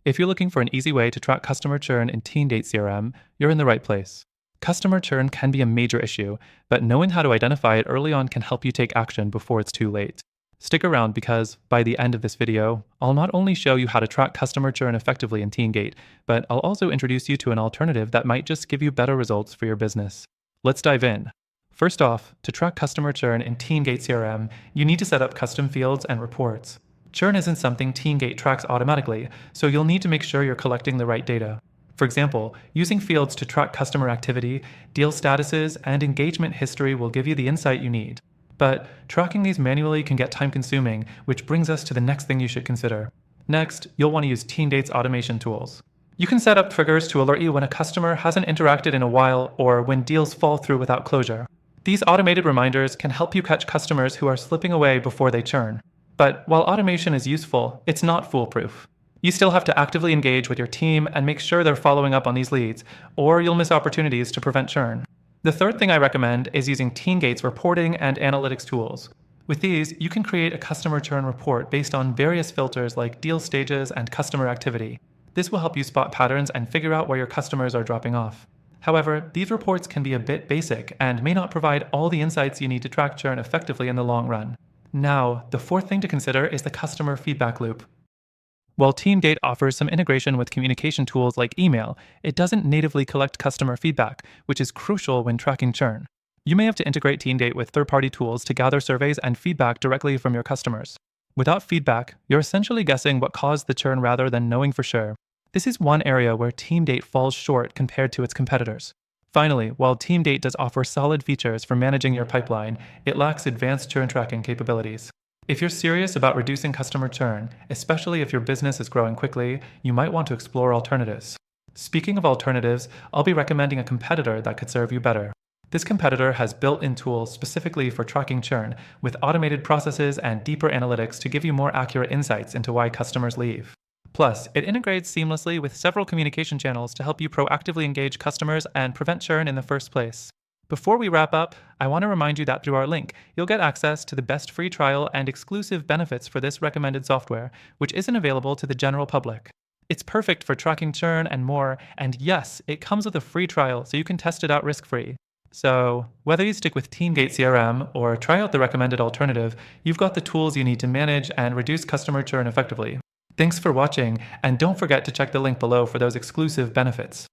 If you're looking for an easy way to track customer churn in TeamGate CRM, you're in the right place. Customer churn can be a major issue, but knowing how to identify it early on can help you take action before it's too late. Stick around because, by the end of this video, I'll not only show you how to track customer churn effectively in TeamGate, but I'll also introduce you to an alternative that might just give you better results for your business. Let's dive in. First off, to track customer churn in TeamGate CRM, you need to set up custom fields and reports. Churn isn't something TeamGate tracks automatically, so you'll need to make sure you're collecting the right data. For example, using fields to track customer activity, deal statuses, and engagement history will give you the insight you need. But tracking these manually can get time-consuming, which brings us to the next thing you should consider. Next, you'll want to use TeamGate's automation tools. You can set up triggers to alert you when a customer hasn't interacted in a while or when deals fall through without closure. These automated reminders can help you catch customers who are slipping away before they churn. But while automation is useful, it's not foolproof. You still have to actively engage with your team and make sure they're following up on these leads, or you'll miss opportunities to prevent churn. The third thing I recommend is using TeamGate's reporting and analytics tools. With these, you can create a customer churn report based on various filters like deal stages and customer activity. This will help you spot patterns and figure out where your customers are dropping off. However, these reports can be a bit basic and may not provide all the insights you need to track churn effectively in the long run. Now, the fourth thing to consider is the customer feedback loop. While TeamGate offers some integration with communication tools like email, it doesn't natively collect customer feedback, which is crucial when tracking churn. You may have to integrate TeamGate with third-party tools to gather surveys and feedback directly from your customers. Without feedback, you're essentially guessing what caused the churn rather than knowing for sure. This is one area where TeamGate falls short compared to its competitors. Finally, while TeamGate does offer solid features for managing your pipeline, it lacks advanced churn tracking capabilities. If you're serious about reducing customer churn, especially if your business is growing quickly, you might want to explore alternatives. Speaking of alternatives, I'll be recommending a competitor that could serve you better. This competitor has built-in tools specifically for tracking churn, with automated processes and deeper analytics to give you more accurate insights into why customers leave. Plus, it integrates seamlessly with several communication channels to help you proactively engage customers and prevent churn in the first place. Before we wrap up, I want to remind you that through our link, you'll get access to the best free trial and exclusive benefits for this recommended software, which isn't available to the general public. It's perfect for tracking churn and more, and yes, it comes with a free trial so you can test it out risk-free. So, whether you stick with TeamGate CRM or try out the recommended alternative, you've got the tools you need to manage and reduce customer churn effectively. Thanks for watching, and don't forget to check the link below for those exclusive benefits.